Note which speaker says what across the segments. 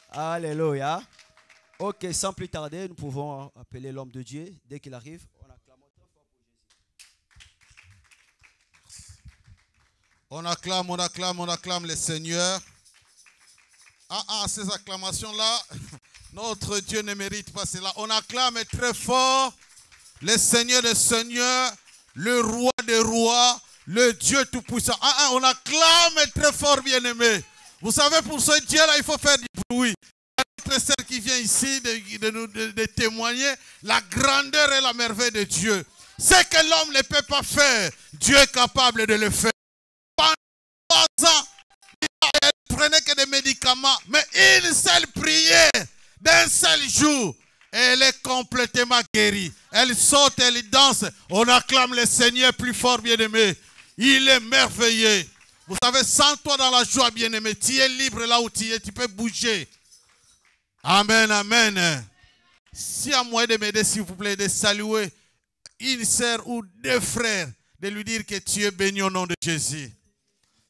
Speaker 1: Alléluia. Ok, sans plus tarder, nous pouvons appeler l'homme de Dieu. Dès qu'il arrive, on acclame très fort pour Jésus.
Speaker 2: On acclame le Seigneur. Ces acclamations-là, notre Dieu ne mérite pas cela. On acclame très fort le Seigneur des Seigneurs, le Roi des Rois, le Dieu Tout-Puissant. On acclame très fort, bien-aimé. Vous savez, pour ce Dieu-là, il faut faire du bruit. Notre sœur qui vient ici de témoigner la grandeur et la merveille de Dieu. Ce que l'homme ne peut pas faire, Dieu est capable de le faire. Pendant 3 ans, elle ne prenait que des médicaments, mais une seule prière d'un seul jour, elle est complètement guérie. Elle saute, elle danse. On acclame le Seigneur plus fort, bien-aimé. Il est merveilleux. Vous savez, sans toi dans la joie, bien-aimé, tu es libre là où tu es, tu peux bouger. Amen, amen. S'il y a moyen de m'aider, s'il vous plaît, de saluer une sœur ou 2 frères, de lui dire que tu es béni au nom de Jésus.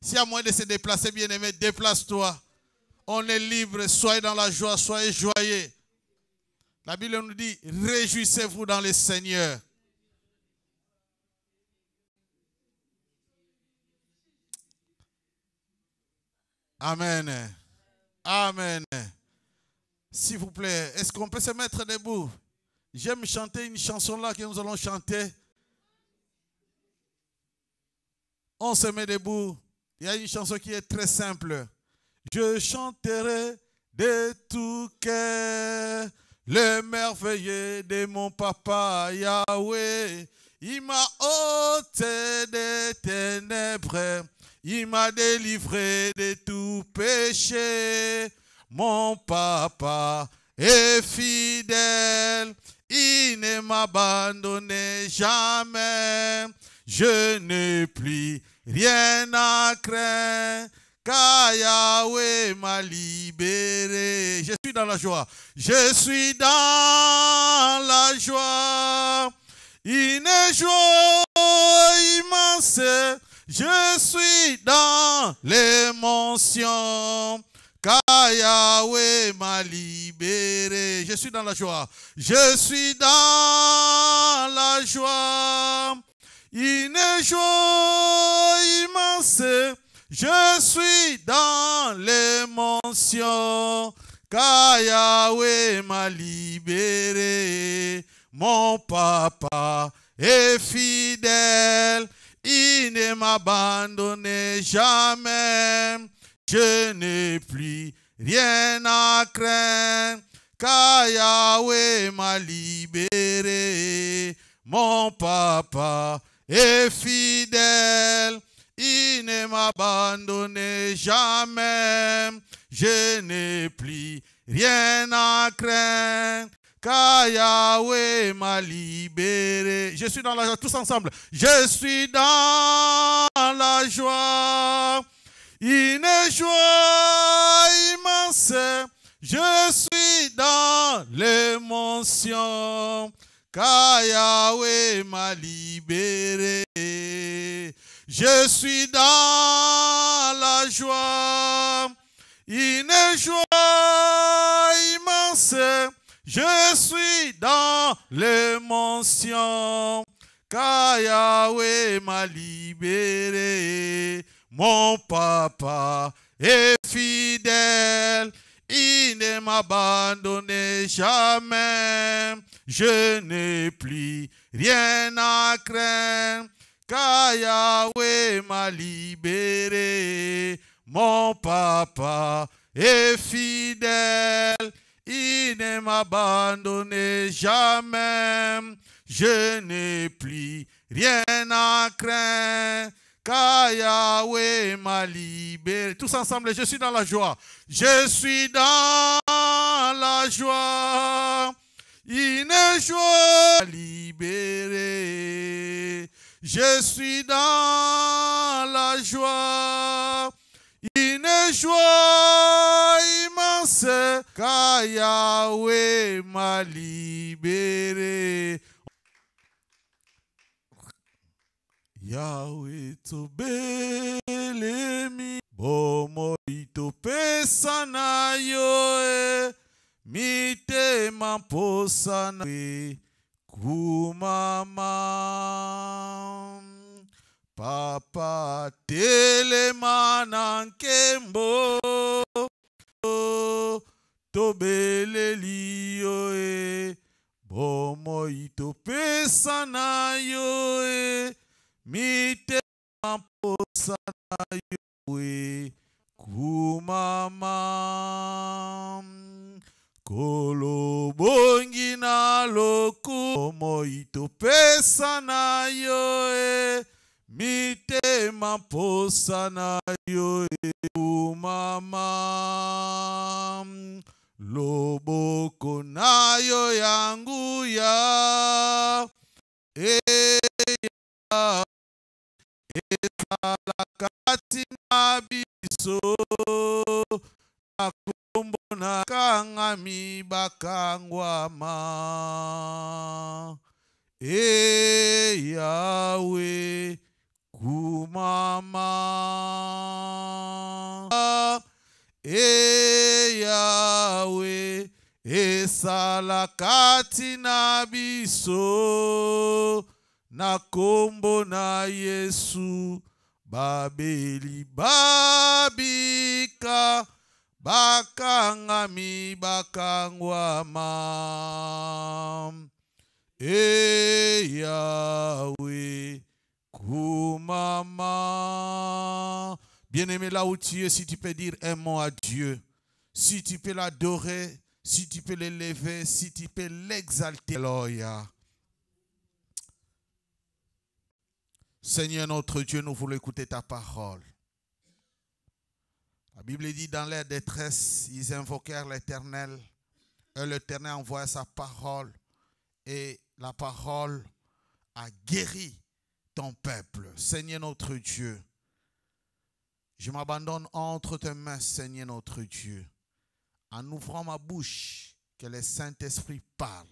Speaker 2: S'il y a moyen de se déplacer, bien-aimé, déplace-toi. On est libre, soyez dans la joie, soyez joyeux. La Bible nous dit, réjouissez-vous dans le Seigneur. Amen. Amen. S'il vous plaît, est-ce qu'on peut se mettre debout? J'aime chanter une chanson là que nous allons chanter. On se met debout. Il y a une chanson qui est très simple. Je chanterai de tout cœur le merveilleux de mon papa Yahweh. Il m'a ôté des ténèbres. Il m'a délivré de tout péché. Mon papa est fidèle. Il ne m'abandonne jamais. Je n'ai plus rien à craindre. Car Yahweh m'a libéré. Je suis dans la joie. Je suis dans la joie. Une joie immense. Je suis dans l'émotion. Car Yahweh m'a libéré. Je suis dans la joie. Je suis dans la joie. Une joie immense. Je suis dans l'émotion. Car Yahweh m'a libéré. Mon papa est fidèle. Il ne m'abandonne jamais. Je n'ai plus rien à craindre. Car Yahweh m'a libéré. Mon papa est fidèle. Il ne m'abandonne jamais. Je n'ai plus rien à craindre. Car Yahweh m'a libéré. Je suis dans la joie, tous ensemble. Je suis dans la joie. Une joie immense. Je suis dans l'émotion. Car Yahweh m'a libéré. Je suis dans la joie. Une joie immense. Je suis dans l'émotion. Car Yahweh m'a libéré. Mon papa est fidèle. Il ne m'abandonne jamais. Je n'ai plus rien à craindre. Car Yahweh m'a libéré. Mon papa est fidèle. Il ne m'abandonne jamais. Je n'ai plus rien à craindre. Car Yahweh m'a libéré. Tous ensemble, je suis dans la joie. Je suis dans la joie. Une joie libérée. Je suis dans la joie. Une joie immense. Car Yahweh m'a libéré. Yahweh tobelemi bomo itopesa na yo mitema mposa nawe kumama. Papa telema na nkembo tobeleli yo bomoi topesa na yo mitema mposa na yo kumama. Kolobongi na loku moi topesa na yo mitema mposa na yo kumama. Loboko na yo yangu ya ezala kati na biso na kombo na kangami bakangwama. Yahweh kumama. Yahweh esala kati na biso na kombo na Yesu babeli babika bakangami bakangwama. Yahweh kumama. Bien-aimé, là où tu es, si tu peux dire un mot à Dieu, si tu peux l'adorer, si tu peux l'élever, si tu peux l'exalter. Alléluia. Seigneur notre Dieu, nous voulons écouter ta parole. La Bible dit dans leur détresse, ils invoquèrent l'Éternel. Et l'Éternel envoya sa parole. Et la parole a guéri ton peuple. Seigneur notre Dieu, je m'abandonne entre tes mains, Seigneur notre Dieu. En ouvrant ma bouche, que le Saint-Esprit parle.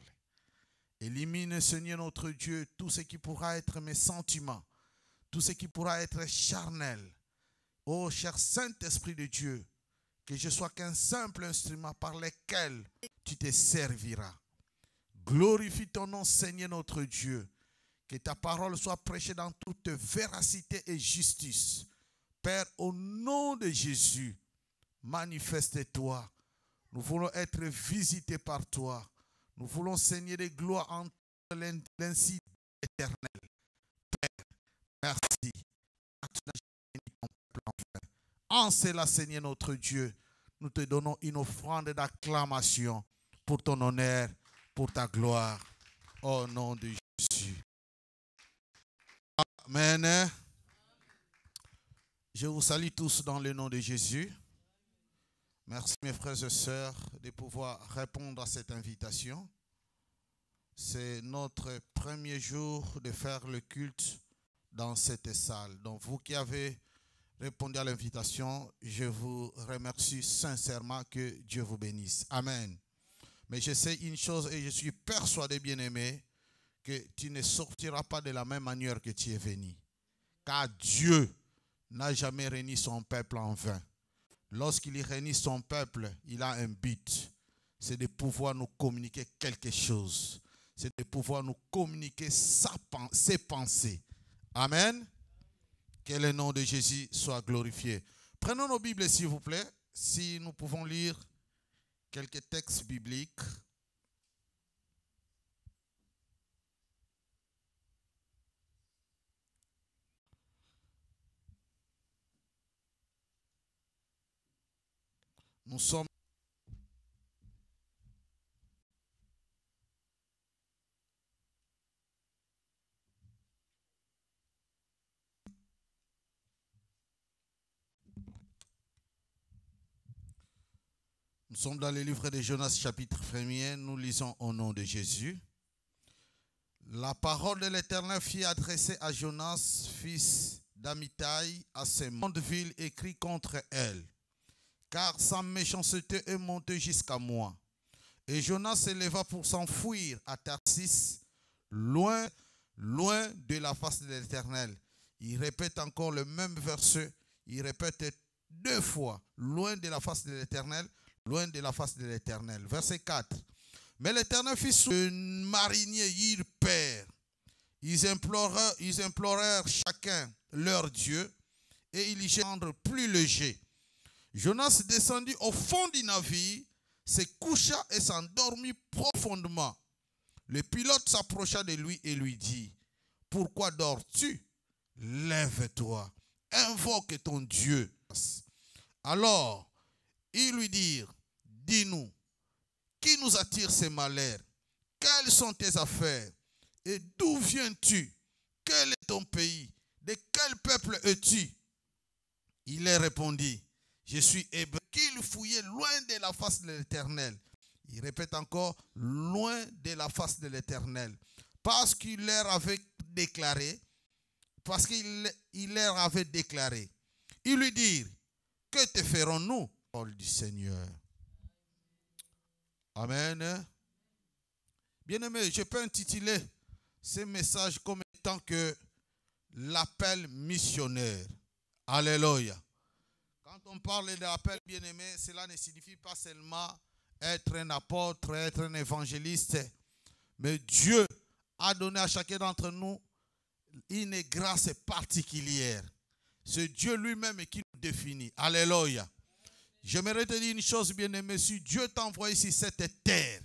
Speaker 2: Élimine, Seigneur notre Dieu, tout ce qui pourra être mes sentiments, tout ce qui pourra être charnel. Oh, cher Saint-Esprit de Dieu, que je sois qu'un simple instrument par lequel tu te serviras. Glorifie ton nom, Seigneur notre Dieu. Que ta parole soit prêchée dans toute véracité et justice. Père, au nom de Jésus, manifeste-toi. Nous voulons être visités par toi. Nous voulons, Seigneur, des gloires en l'incident éternel. Père, merci. En cela, Seigneur notre Dieu, nous te donnons une offrande d'acclamation pour ton honneur, pour ta gloire. Au nom de Jésus. Amen. Je vous salue tous dans le nom de Jésus. Merci mes frères et sœurs de pouvoir répondre à cette invitation. C'est notre premier jour de faire le culte dans cette salle. Donc vous qui avez répondu à l'invitation, je vous remercie sincèrement, que Dieu vous bénisse. Amen. Mais je sais une chose et je suis persuadé, bien-aimé, que tu ne sortiras pas de la même manière que tu es venu. Car Dieu n'a jamais réuni son peuple en vain. Lorsqu'il réunit son peuple, il a un but. C'est de pouvoir nous communiquer quelque chose. C'est de pouvoir nous communiquer ses pensées. Amen. Que le nom de Jésus soit glorifié. Prenons nos Bibles, s'il vous plaît. Si nous pouvons lire quelques textes bibliques. Nous sommes dans le livre de Jonas, chapitre 1er. Nous lisons au nom de Jésus. La parole de l'Éternel fut adressée à Jonas, fils d'Amittai, à ces mondes villes écrit contre elle. Car sa méchanceté est montée jusqu'à moi. Et Jonas s'éleva pour s'enfuir à Tarsis, loin de la face de l'Éternel. Il répète encore le même verset. Il répète 2 fois, loin de la face de l'Éternel. loin de la face de l'Éternel. Verset 4. Mais l'Éternel fit le marinier y père. Ils implorèrent chacun leur Dieu et ils y rendent plus léger. Jonas descendit au fond du navire, se coucha et s'endormit profondément. Le pilote s'approcha de lui et lui dit, « Pourquoi dors-tu? Lève-toi, invoque ton Dieu. » Alors, ils lui dirent, « Dis-nous, qui nous attire ces malheurs? Quelles sont tes affaires? Et d'où viens-tu? Quel est ton pays? De quel peuple es-tu? » Il leur répondit, « Je suis hébreu, qu'il fouillait loin de la face de l'Éternel. » Il répète encore, « Loin de la face de l'Éternel. » Parce qu'il leur avait déclaré, ils lui dirent, « Que te ferons-nous? » Parole du Seigneur. Amen. Bien-aimé, je peux intituler ce message comme étant que l'appel missionnaire. Alléluia. Quand on parle de l'appel bien-aimé, cela ne signifie pas seulement être un apôtre, être un évangéliste, mais Dieu a donné à chacun d'entre nous une grâce particulière. C'est Dieu lui-même qui nous définit. Alléluia. J'aimerais te dire une chose, bien-aimé. Si Dieu t'a envoyé sur cette terre,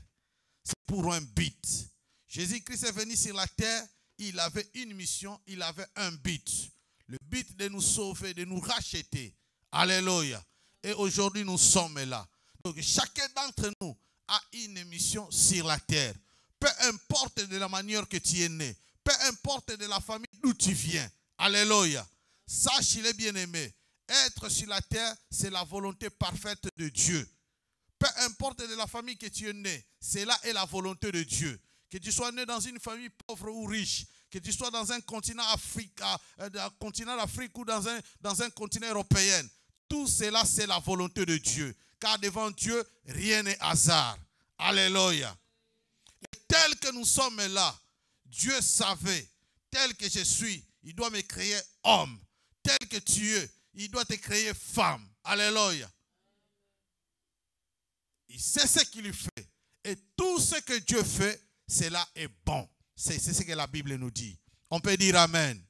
Speaker 2: c'est pour un but. Jésus-Christ est venu sur la terre, il avait une mission, il avait un but. Le but de nous sauver, de nous racheter. Alléluia. Et aujourd'hui, nous sommes là. Donc, chacun d'entre nous a une mission sur la terre. Peu importe de la manière que tu es né, peu importe de la famille d'où tu viens. Alléluia. Sache, il est bien-aimé. Être sur la terre, c'est la volonté parfaite de Dieu. Peu importe de la famille que tu es né, cela est la volonté de Dieu. Que tu sois né dans une famille pauvre ou riche, que tu sois dans un continent d'Afrique ou dans un continent européen, tout cela c'est la volonté de Dieu. Car devant Dieu, rien n'est hasard. Alléluia. Et tel que nous sommes là, Dieu savait, tel que je suis, il doit me créer homme. Tel que tu es, il doit te créer femme. Alléluia. Il sait ce qu'il fait. Et tout ce que Dieu fait, cela est bon. C'est ce que la Bible nous dit. On peut dire Amen.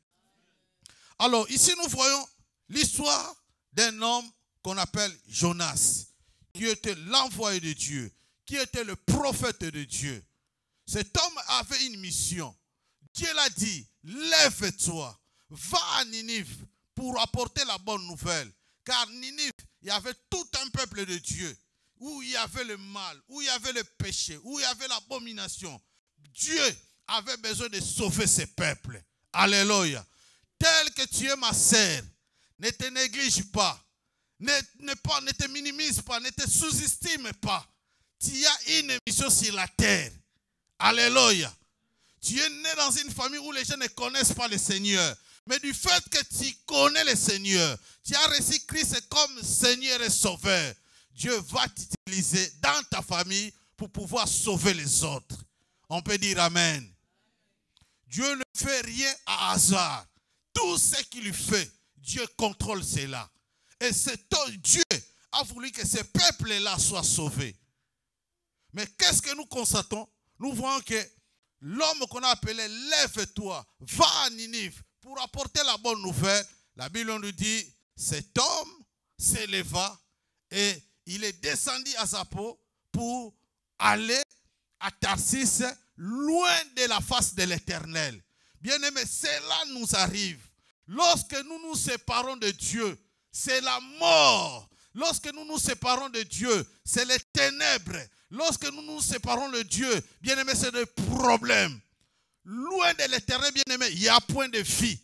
Speaker 2: Alors, ici, nous voyons l'histoire d'un homme qu'on appelle Jonas, qui était l'envoyé de Dieu, qui était le prophète de Dieu. Cet homme avait une mission. Dieu l'a dit, lève-toi, va à Ninive pour apporter la bonne nouvelle. Car Ninive, il y avait tout un peuple de Dieu, où il y avait le mal, où il y avait le péché, où il y avait l'abomination. Dieu avait besoin de sauver ses peuples. Alléluia. Tel que tu es ma sœur, ne te néglige pas. Ne te minimise pas, ne te sous-estime pas. Tu as une mission sur la terre. Alléluia. Tu es né dans une famille où les gens ne connaissent pas le Seigneur. Mais du fait que tu connais le Seigneur, tu as reçu Christ comme Seigneur et Sauveur, Dieu va t'utiliser dans ta famille pour pouvoir sauver les autres. On peut dire Amen. Dieu ne fait rien à hasard. Tout ce qu'il fait, Dieu contrôle cela. Et Dieu a voulu que ces peuples-là soient sauvés. Mais qu'est-ce que nous constatons? Nous voyons que l'homme qu'on a appelé, lève-toi, va à Ninive pour apporter la bonne nouvelle. La Bible nous dit, cet homme s'éleva et il est descendu à Zapo pour aller à Tarsis, loin de la face de l'Éternel. Bien-aimés, cela nous arrive. Lorsque nous nous séparons de Dieu, c'est la mort. Lorsque nous nous séparons de Dieu, c'est les ténèbres. Lorsque nous nous séparons de Dieu, bien-aimés, c'est des problèmes. Loin de l'Éternel, bien-aimé, il n'y a point de vie.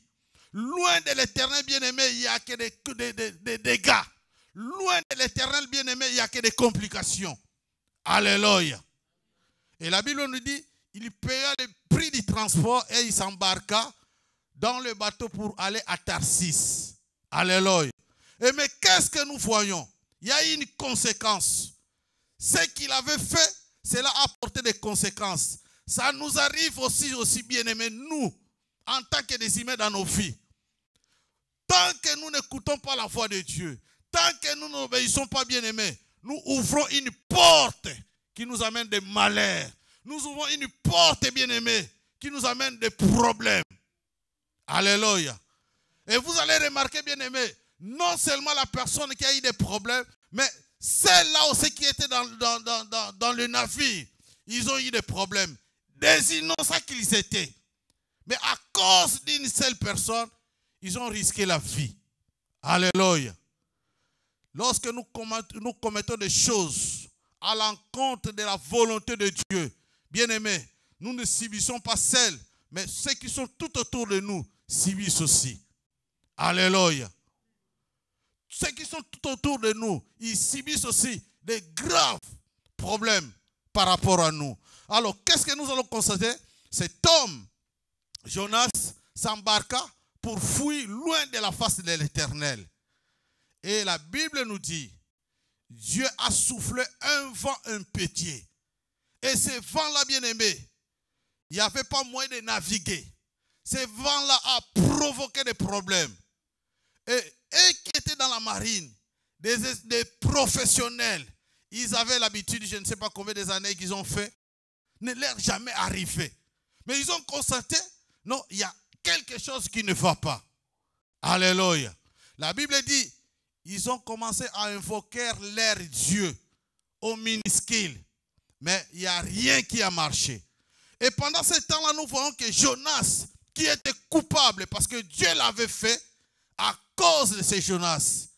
Speaker 2: Loin de l'Éternel, bien-aimé, il n'y a que des dégâts. Loin de l'Éternel, bien-aimé, il n'y a que des complications. Alléluia. Et la Bible nous dit, il paya le prix du transport et il s'embarqua dans le bateau pour aller à Tarsis. Alléluia. Et mais qu'est-ce que nous voyons? Il y a une conséquence. Ce qu'il avait fait, cela a apporté des conséquences. Ça nous arrive aussi bien-aimés, nous, en tant que des humains dans nos vies. Tant que nous n'écoutons pas la voix de Dieu, tant que nous n'obéissons pas bien-aimés, nous ouvrons une porte qui nous amène des malheurs. Nous ouvrons une porte, bien-aimés, qui nous amène des problèmes. Alléluia. Et vous allez remarquer, bien-aimés, non seulement la personne qui a eu des problèmes, mais celle-là aussi qui était dans le navire, ils ont eu des problèmes. Des innocents qu'ils étaient. Mais à cause d'une seule personne, ils ont risqué la vie. Alléluia. Lorsque nous commettons des choses à l'encontre de la volonté de Dieu, bien-aimés, nous ne subissons pas seuls, mais ceux qui sont tout autour de nous subissent aussi. Alléluia. Ceux qui sont tout autour de nous, ils subissent aussi des graves problèmes par rapport à nous. Alors, qu'est-ce que nous allons constater? Cet homme, Jonas, s'embarqua pour fuir loin de la face de l'Éternel. Et la Bible nous dit, Dieu a soufflé un vent impétueux. Et ce vent-là, bien-aimé, il n'y avait pas moyen de naviguer. Ce vent-là a provoqué des problèmes. Et eux qui étaient dans la marine, des professionnels, ils avaient l'habitude, je ne sais pas combien d'années qu'ils ont fait, ne leur jamais arrivé. Mais ils ont constaté, non, il y a quelque chose qui ne va pas. Alléluia. La Bible dit, ils ont commencé à invoquer leur Dieu au minuscule. Mais il n'y a rien qui a marché. Et pendant ce temps-là, nous voyons que Jonas, qui était coupable parce que Dieu l'avait fait à cause de ce Jonas.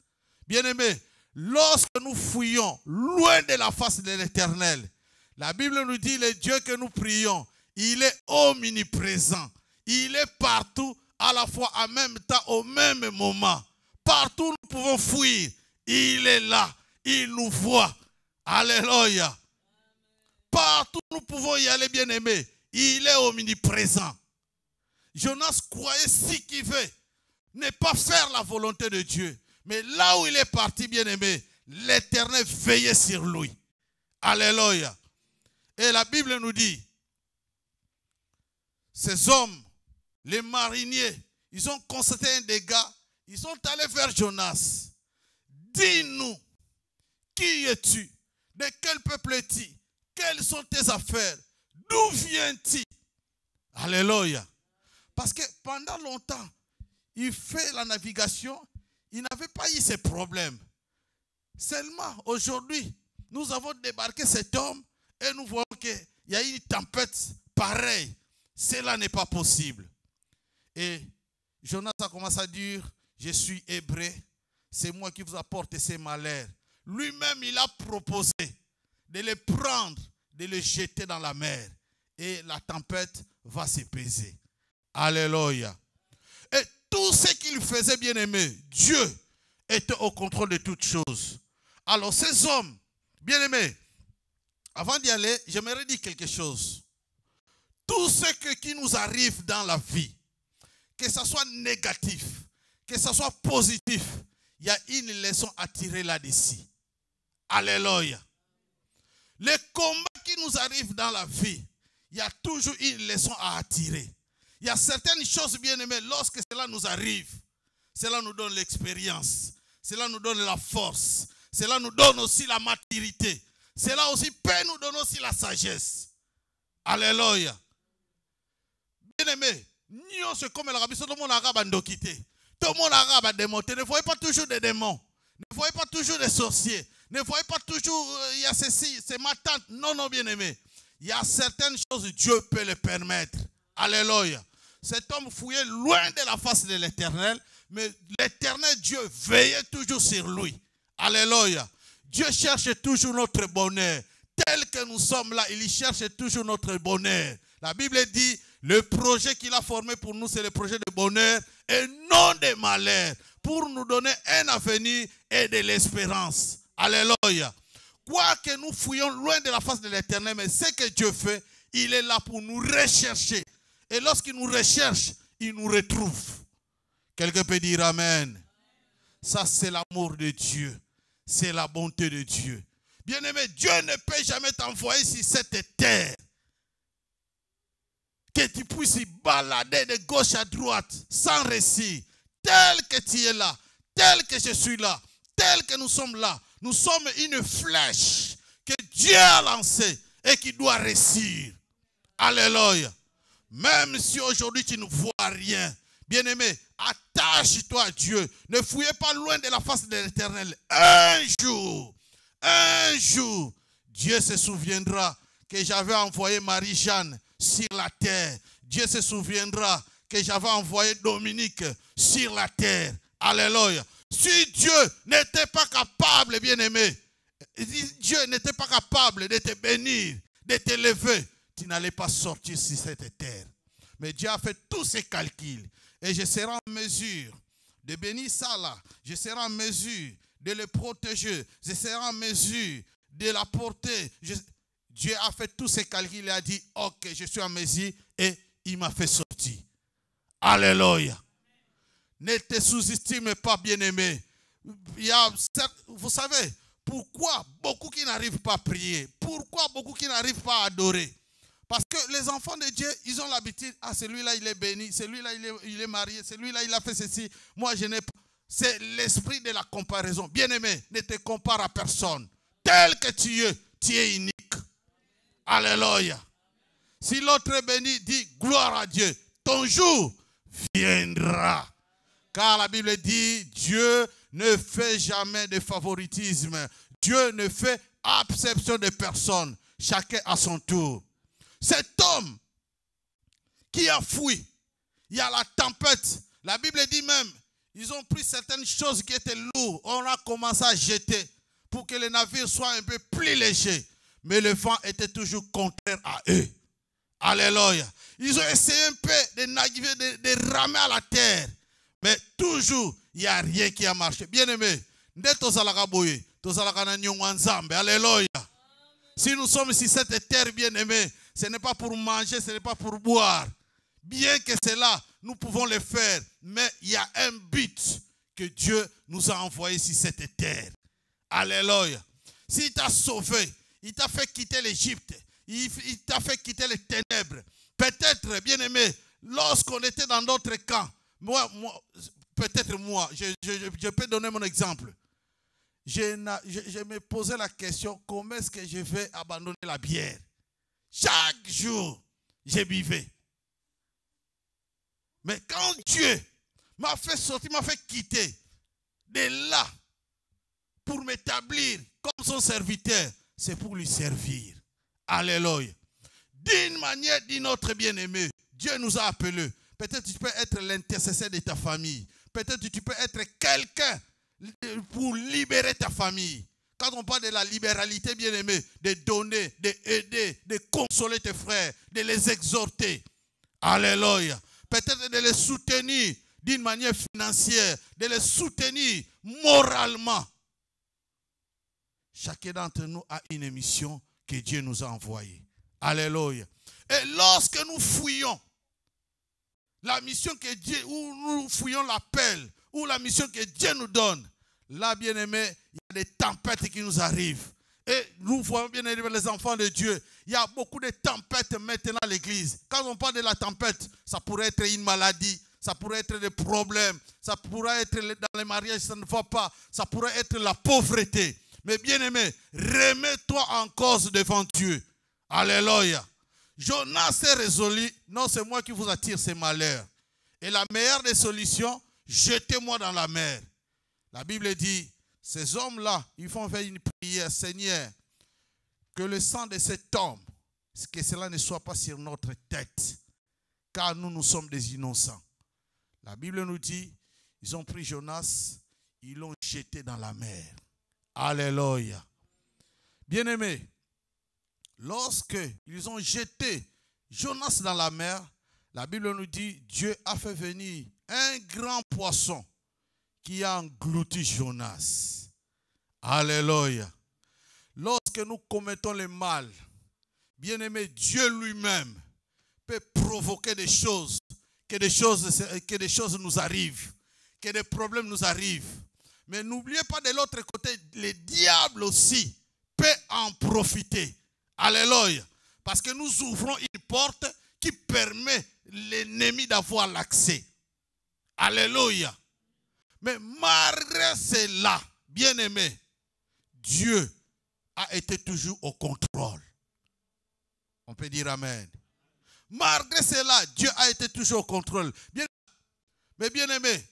Speaker 2: Bien-aimés, lorsque nous fouillons loin de la face de l'Éternel, la Bible nous dit, le Dieu que nous prions, il est omniprésent. Il est partout, à la fois, en même temps, au même moment. Partout nous pouvons fuir. Il est là. Il nous voit. Alléluia. Partout nous pouvons y aller, bien-aimés. Il est omniprésent. Jonas croyait si qu'il veut ne pas faire la volonté de Dieu. Mais là où il est parti, bien-aimé, l'Éternel veillait sur lui. Alléluia. Et la Bible nous dit, ces hommes, les mariniers, ils ont constaté un dégât. Ils sont allés vers Jonas. Dis-nous, qui es-tu? De quel peuple es-tu? Quelles sont tes affaires? D'où viens-tu? Alléluia. Parce que pendant longtemps, il fait la navigation, il n'avait pas eu ces problèmes. Seulement, aujourd'hui, nous avons débarqué cet homme et nous voyons qu'il y a une tempête pareille. Cela n'est pas possible. Et Jonas a commencé à dire, je suis hébreu, c'est moi qui vous apporte ces malheurs. Lui-même, il a proposé de les prendre, de les jeter dans la mer. Et la tempête va s'apaiser. Alléluia. Et tout ce qu'il faisait, bien-aimé, Dieu était au contrôle de toutes choses. Alors ces hommes, bien-aimés, avant d'y aller, j'aimerais dire quelque chose. Tout ce qui nous arrive dans la vie, que ce soit négatif, que ce soit positif, il y a une leçon à tirer là-dessus. Alléluia. Les combats qui nous arrivent dans la vie, il y a toujours une leçon à attirer. Il y a certaines choses, bien aimées, lorsque cela nous arrive, cela nous donne l'expérience, cela nous donne la force, cela nous donne aussi la maturité, cela aussi peut nous donner aussi la sagesse. Alléluia. Bien aimé, nous sommes comme le rabbi, tout le monde a bandokité. Tout le monde a démonté. Ne voyez pas toujours des démons. Ne voyez pas toujours des sorciers. Ne voyez pas toujours, il y a ceci, c'est ma tante. Non, non, bien aimé. Il y a certaines choses, Dieu peut les permettre. Alléluia. Cet homme fouillait loin de la face de l'Éternel, mais l'Éternel Dieu veillait toujours sur lui. Alléluia. Dieu cherche toujours notre bonheur. Tel que nous sommes là, il cherche toujours notre bonheur. La Bible dit, le projet qu'il a formé pour nous, c'est le projet de bonheur et non de malheur, pour nous donner un avenir et de l'espérance. Alléluia. Quoique nous fouillons loin de la face de l'Éternel, mais ce que Dieu fait, il est là pour nous rechercher. Et lorsqu'il nous recherche, il nous retrouve. Quelqu'un peut dire Amen. Ça, c'est l'amour de Dieu. C'est la bonté de Dieu. Bien-aimé, Dieu ne peut jamais t'envoyer sur cette terre. Que tu puisses y balader de gauche à droite, sans récit. Tel que tu es là, tel que je suis là, tel que nous sommes là. Nous sommes une flèche que Dieu a lancée et qui doit réussir. Alléluia. Même si aujourd'hui tu ne vois rien, bien-aimé, attache-toi à Dieu. Ne fouillez pas loin de la face de l'Éternel. Un jour, Dieu se souviendra que j'avais envoyé Marie-Jeanne sur la terre. Dieu se souviendra que j'avais envoyé Dominique sur la terre. Alléluia. Si Dieu n'était pas capable, bien-aimé, Dieu n'était pas capable de te bénir, de t'élever, tu n'allais pas sortir sur cette terre. Mais Dieu a fait tous ses calculs. Et je serai en mesure de bénir ça là. Je serai en mesure de le protéger. Je serai en mesure de la porter. Dieu a fait tous ses calculs. Il a dit, ok, je suis en mesure. Et il m'a fait sortir. Alléluia. Ne te sous-estime pas, bien-aimé. Vous savez, pourquoi beaucoup qui n'arrivent pas à prier? Pourquoi beaucoup qui n'arrivent pas à adorer? Parce que les enfants de Dieu, ils ont l'habitude, ah celui-là il est béni, celui-là il est marié, celui-là il a fait ceci. Moi je n'ai pas. C'est l'esprit de la comparaison. Bien-aimé, ne te compare à personne. Tel que tu es unique. Alléluia. Si l'autre est béni, dis gloire à Dieu. Ton jour viendra. Car la Bible dit, Dieu ne fait jamais de favoritisme. Dieu ne fait acception de personne. Chacun à son tour. Cet homme qui a fui, il y a la tempête. La Bible dit même, ils ont pris certaines choses qui étaient lourdes. On a commencé à jeter pour que le navire soit un peu plus léger. Mais le vent était toujours contraire à eux. Alléluia. Ils ont essayé un peu de naviguer, de ramer à la terre. Mais toujours, il n'y a rien qui a marché. Bien-aimé, alléluia. Si nous sommes sur cette terre, bien-aimé, ce n'est pas pour manger, ce n'est pas pour boire. Bien que cela, nous pouvons le faire. Mais il y a un but que Dieu nous a envoyé sur cette terre. Alléluia. S'il t'a sauvé, il t'a fait quitter l'Égypte. Il t'a fait quitter les ténèbres. Peut-être, bien-aimé, lorsqu'on était dans d'autres camps, peut-être moi, je peux donner mon exemple. Je me posais la question, comment est-ce que je vais abandonner la bière? Chaque jour, je buvais. Mais quand Dieu m'a fait sortir, m'a fait quitter de là pour m'établir comme son serviteur, c'est pour lui servir. Alléluia. D'une manière, d'une autre, bien-aimé, Dieu nous a appelés. Peut-être tu peux être l'intercesseur de ta famille. Peut-être tu peux être quelqu'un pour libérer ta famille. Quand on parle de la libéralité, bien-aimé, de donner, d'aider, de consoler tes frères, de les exhorter. Alléluia. Peut-être de les soutenir d'une manière financière, de les soutenir moralement. Chacun d'entre nous a une mission que Dieu nous a envoyée. Alléluia. Et lorsque nous fouillons la mission que Dieu, où nous fouillons l'appel, ou la mission que Dieu nous donne, là, bien-aimé, il y a des tempêtes qui nous arrivent. Et nous voyons, bien-aimé, les enfants de Dieu, il y a beaucoup de tempêtes maintenant à l'église. Quand on parle de la tempête, ça pourrait être une maladie, ça pourrait être des problèmes, ça pourrait être dans les mariages, ça ne va pas, ça pourrait être la pauvreté. Mais bien-aimé, remets-toi en cause devant Dieu. Alléluia. Jonas s'est résolu, non, c'est moi qui vous attire ces malheurs. Et la meilleure des solutions, jetez-moi dans la mer. La Bible dit, ces hommes-là, ils font faire une prière, Seigneur, que le sang de cet homme, que cela ne soit pas sur notre tête, car nous sommes des innocents. La Bible nous dit, ils ont pris Jonas, ils l'ont jeté dans la mer. Alléluia. Bien-aimés, lorsque ils ont jeté Jonas dans la mer, la Bible nous dit, Dieu a fait venir un grand poisson qui a englouti Jonas. Alléluia. Lorsque nous commettons le mal, bien-aimé, Dieu lui-même peut provoquer des choses, que des choses nous arrivent, que des problèmes nous arrivent. Mais n'oubliez pas de l'autre côté, le diable aussi peut en profiter. Alléluia. Parce que nous ouvrons une porte qui permet l'ennemi d'avoir l'accès. Alléluia. Mais malgré cela, bien-aimé, Dieu a été toujours au contrôle. On peut dire amen. Malgré cela, Dieu a été toujours au contrôle. Mais bien aimé,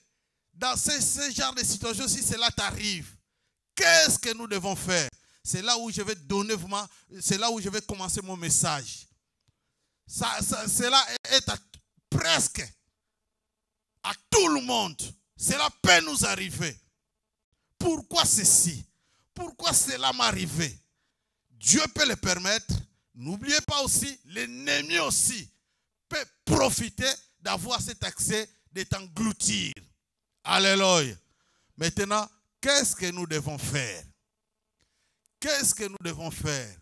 Speaker 2: dans ce genre de situation, si cela t'arrive, qu'est-ce que nous devons faire? C'est là où je vais donner vraiment, c'est là où je vais commencer mon message. Cela est presque à tout le monde. Cela peut nous arriver. Pourquoi ceci? Pourquoi cela m'est arrivé? Dieu peut le permettre. N'oubliez pas aussi, l'ennemi aussi peut profiter d'avoir cet accès de t'engloutir. Alléluia. Maintenant, qu'est-ce que nous devons faire? Qu'est-ce que nous devons faire?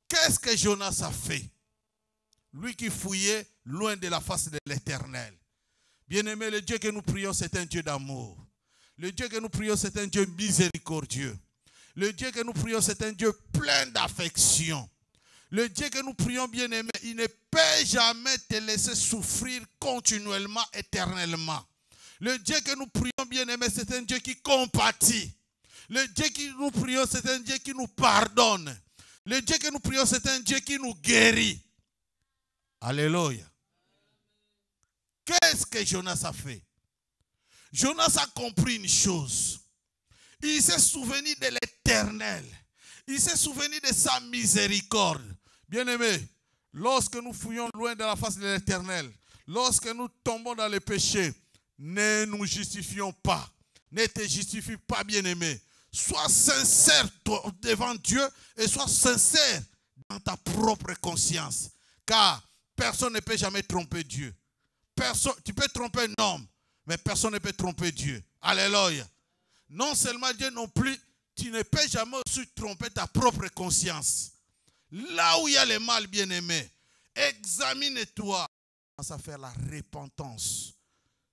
Speaker 2: Qu'est-ce que Jonas a fait? Lui qui fouillait loin de la face de l'Éternel. Bien-aimé, le Dieu que nous prions, c'est un Dieu d'amour. Le Dieu que nous prions, c'est un Dieu miséricordieux. Le Dieu que nous prions, c'est un Dieu plein d'affection. Le Dieu que nous prions, bien-aimé, il ne peut jamais te laisser souffrir continuellement, éternellement. Le Dieu que nous prions, bien-aimé, c'est un Dieu qui compatit. Le Dieu que nous prions, c'est un Dieu qui nous pardonne. Le Dieu que nous prions, c'est un Dieu qui nous guérit. Alléluia. Qu'est-ce que Jonas a fait? Jonas a compris une chose. Il s'est souvenu de l'Éternel. Il s'est souvenu de sa miséricorde. Bien-aimés, lorsque nous fouillons loin de la face de l'Éternel, lorsque nous tombons dans le péché, ne nous justifions pas. Ne te justifie pas, bien-aimé. Sois sincère devant Dieu et sois sincère dans ta propre conscience. Car personne ne peut jamais tromper Dieu. Tu peux tromper un homme, mais personne ne peut tromper Dieu. Alléluia. Non seulement Dieu non plus, tu ne peux jamais aussi tromper ta propre conscience. Là où il y a le mal, bien-aimé, examine-toi. Ça fait la repentance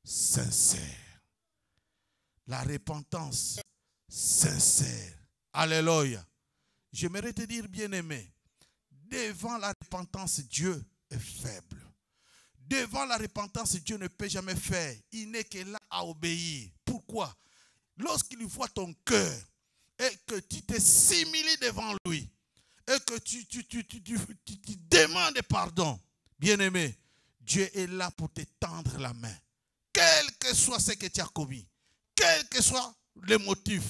Speaker 2: sincère. La repentance sincère. Alléluia. J'aimerais te dire, bien-aimé, devant la repentance, Dieu est faible. Devant la repentance, Dieu ne peut jamais faire. Il n'est que là à obéir. Pourquoi? Lorsqu'il voit ton cœur et que tu te similes devant lui et que tu demandes pardon, bien-aimé, Dieu est là pour te tendre la main. Quel que soit ce que tu as commis, quel que soit le motif.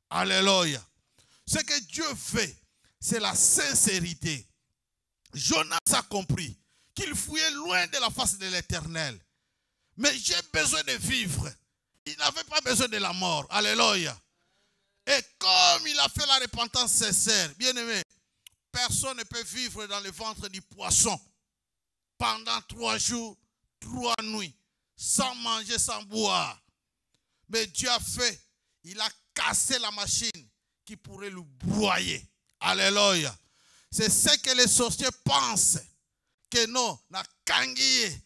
Speaker 2: Alléluia. Ce que Dieu fait, c'est la sincérité. Jonas a compris qu'il fouillait loin de la face de l'Éternel. Mais j'ai besoin de vivre. Il n'avait pas besoin de la mort. Alléluia. Et comme il a fait la repentance sincère, bien aimé, personne ne peut vivre dans le ventre du poisson pendant 3 jours, 3 nuits, sans manger, sans boire. Mais Dieu a fait, il a cassé la machine qui pourrait le broyer. Alléluia. C'est ce que les sorciers pensent. Que non, na kangiye,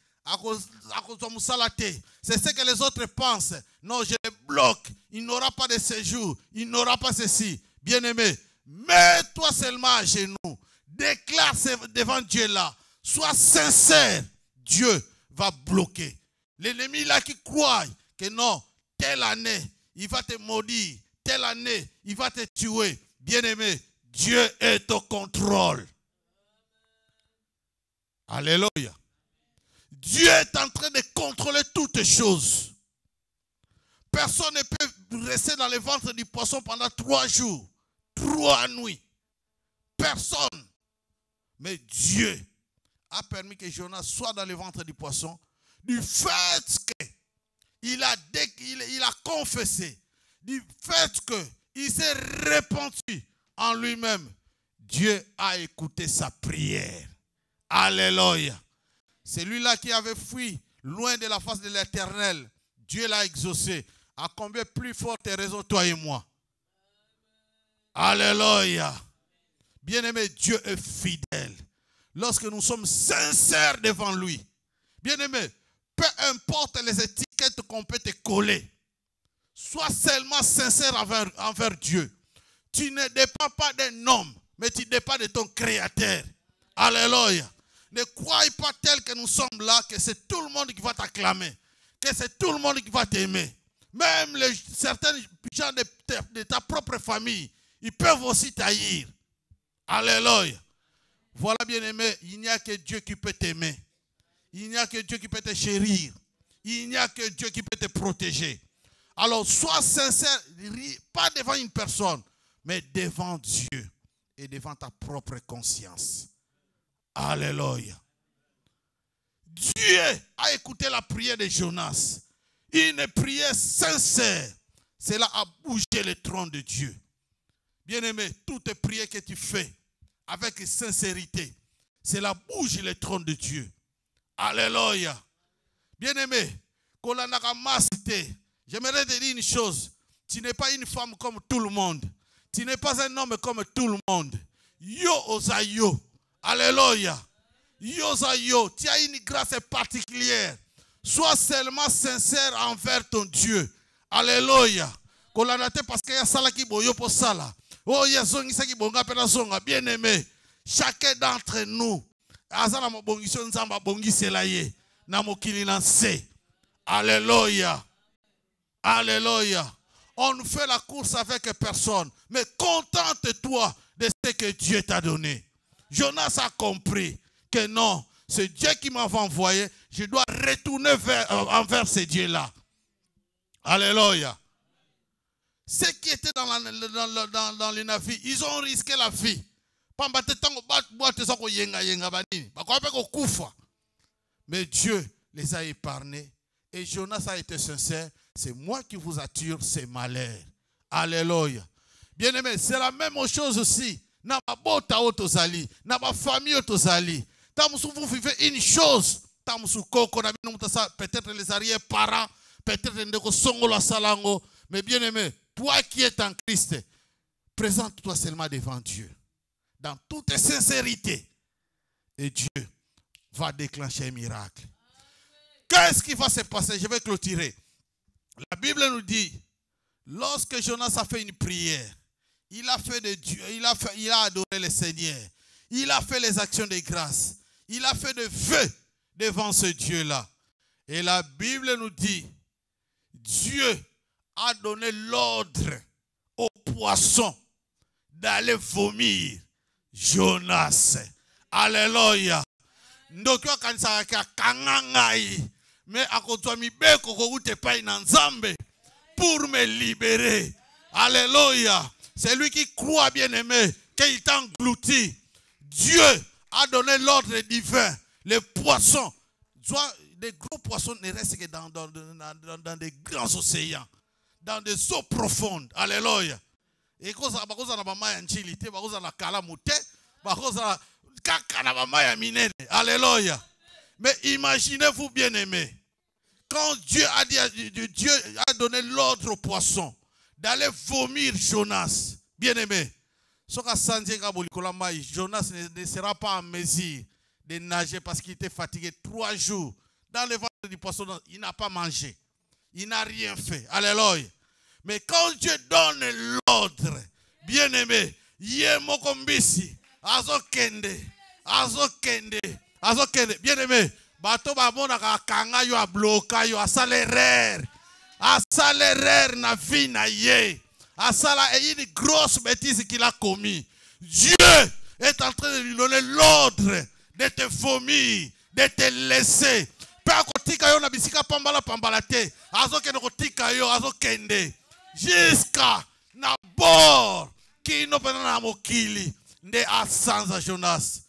Speaker 2: c'est ce que les autres pensent. Non, je le bloque. Il n'aura pas de séjour. Il n'aura pas ceci. Bien-aimé, mets-toi seulement à genoux. Déclare devant Dieu là. Sois sincère. Dieu va bloquer. L'ennemi là qui croit que non, telle année, il va te maudire. Telle année, il va te tuer. Bien-aimé, Dieu est au contrôle. Alléluia. Dieu est en train de contrôler toutes choses. Personne ne peut rester dans le ventre du poisson pendant 3 jours, 3 nuits. Personne. Mais Dieu a permis que Jonas soit dans le ventre du poisson du fait qu'il a confessé, du fait qu'il s'est repenti en lui-même. Dieu a écouté sa prière. Alléluia. Celui-là qui avait fui loin de la face de l'Éternel, Dieu l'a exaucé. À combien plus forte raison, toi et moi? Alléluia. Bien-aimé, Dieu est fidèle. Lorsque nous sommes sincères devant lui, bien-aimé, peu importe les étiquettes qu'on peut te coller, sois seulement sincère envers Dieu. Tu ne dépends pas d'un homme, mais tu dépends de ton Créateur. Alléluia. Ne croyez pas tel que nous sommes là, que c'est tout le monde qui va t'acclamer, que c'est tout le monde qui va t'aimer. Même certains gens de ta propre famille, Ils peuvent aussi t'haïr. Alléluia. Voilà, bien-aimé, il n'y a que Dieu qui peut t'aimer. Il n'y a que Dieu qui peut te chérir. Il n'y a que Dieu qui peut te protéger. Alors, sois sincère, pas devant une personne, mais devant Dieu et devant ta propre conscience. Alléluia. Dieu a écouté la prière de Jonas. Une prière sincère. Cela a bougé le trône de Dieu. Bien-aimé, toute prière que tu fais avec sincérité, cela bouge le trône de Dieu. Alléluia. Bien-aimé, j'aimerais te dire une chose. Tu n'es pas une femme comme tout le monde. Tu n'es pas un homme comme tout le monde. Yo osa yo. Alléluia. Yo osa yo. Tu as une grâce particulière. Sois seulement sincère envers ton Dieu. Alléluia. Parce qu'il y a ça qui boyo pour ça là. Oh, il y a ça qui bonga pena songa. Bien aimé. Chacun d'entre nous. Azana mo bongiso nzamba bongisela ye. Na mokili na se. Alléluia. Alléluia. On ne fait la course avec personne. Mais contente-toi de ce que Dieu t'a donné. Jonas a compris que non, c'est Dieu qui m'avait envoyé. Je dois retourner envers ce Dieu-là. Alléluia. Ceux qui étaient dans les navires, ils ont risqué la vie. Mais Dieu les a épargnés. Et Jonas a été sincère. C'est moi qui vous attire ces malheurs. Alléluia. Bien-aimé, c'est la même chose aussi. Dans ma bota otozali, dans ma famille otozali. Vous vivez une chose. Peut-être les arrière-parents, peut-être les songola salango. Mais bien-aimé, toi qui es en Christ, présente-toi seulement devant Dieu. Dans toute sincérité. Et Dieu va déclencher un miracle. Qu'est-ce qui va se passer? Je vais clôturer. La Bible nous dit, lorsque Jonas a fait une prière, il a fait de Dieu, il a adoré le Seigneur. Il a fait les actions de grâce. Il a fait de vœux devant ce Dieu-là. Et la Bible nous dit, Dieu a donné l'ordre aux poissons d'aller vomir Jonas. Alléluia. Ndokyo kansaka kangangai. Mais à cause de pour me libérer. Alléluia. C'est lui qui croit, bien aimé, qu'il t'a englouti. Dieu a donné l'ordre divin. Les poissons, des gros poissons ne restent que dans des grands océans, dans des eaux profondes. Alléluia. Et quand ça alléluia. Mais imaginez-vous, bien aimé, quand Dieu a donné l'ordre aux poissons d'aller vomir Jonas, bien aimé, Jonas ne sera pas en mesure de nager parce qu'il était fatigué 3 jours. Dans le ventre du poisson, il n'a pas mangé. Il n'a rien fait. Alléluia. Mais quand Dieu donne l'ordre, bien aimé, Yemokombisi, Azokende, bien aimé, bato babona kanga yo a bloqué yo a salaire na vie na ye. Asala est une grosse bêtise qu'il a commis. Dieu est en train de lui donner l'ordre de te vomir, de te laisser. Jusqu'à na bord qui no pena na mokili nde asanza Jonas.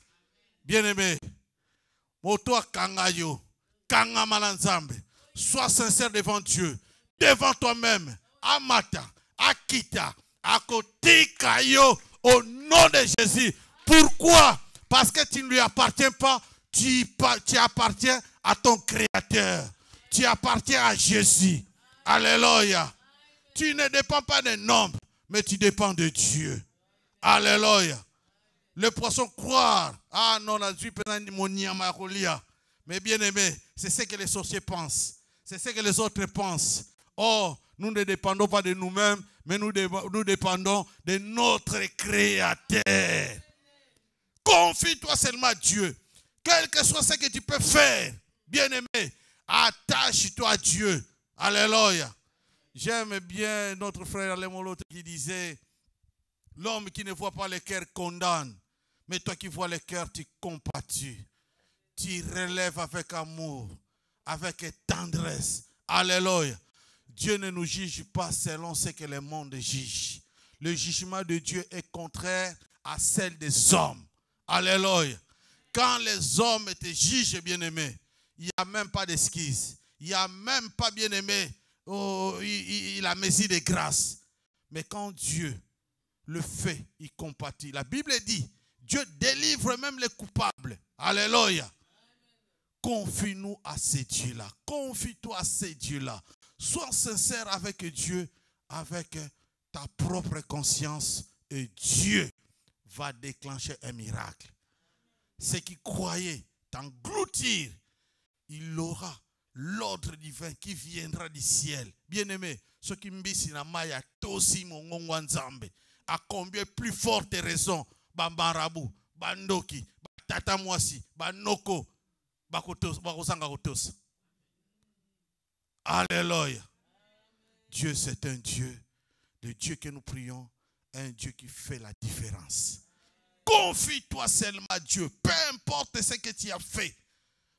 Speaker 2: Bien aimé, moto kanga yo, kanga malanzambe. Sois sincère devant Dieu, devant toi-même. Amata, Akita, Akotika yo, au nom de Jésus. Pourquoi? Parce que tu ne lui appartiens pas, tu appartiens à ton Créateur. Tu appartiens à Jésus. Alléluia. Tu ne dépends pas d'un homme, mais tu dépends de Dieu. Alléluia. Le poisson croire. Ah non, la vie mais bien aimé, c'est ce que les sorciers pensent. C'est ce que les autres pensent. Oh, nous ne dépendons pas de nous-mêmes, mais nous dépendons de notre Créateur. Confie-toi seulement à Dieu. Quel que soit ce que tu peux faire, bien aimé, attache-toi à Dieu. Alléluia. J'aime bien notre frère Alemolote qui disait, L'homme qui ne voit pas le cœur condamne. Mais toi qui vois le cœur, tu compatis. Tu relèves avec amour, avec tendresse. Alléluia. Dieu ne nous juge pas selon ce que le monde juge. Le jugement de Dieu est contraire à celle des hommes. Alléluia. Quand les hommes te jugent, bien-aimé, il n'y a même pas d'excuse. Il n'y a même pas, bien-aimé, il a mesure de grâce. Mais quand Dieu le fait, il compatit. La Bible dit, Dieu délivre même les coupables. Alléluia. Confie-nous à ces dieux-là. Confie-toi à ces dieux-là. Sois sincère avec Dieu, avec ta propre conscience, et Dieu va déclencher un miracle. Ceux qui croyaient t'engloutir, il aura l'ordre divin qui viendra du ciel. Bien-aimé, ceux qui mbisi na maya tosi mongongo nzambe. À combien plus forte raison, bambarabu, bandoki, tata mwasi, banoko, bakosanga kotos. Alléluia. Dieu, c'est un Dieu, le Dieu que nous prions, un Dieu qui fait la différence. Confie-toi seulement à Dieu, peu importe ce que tu as fait,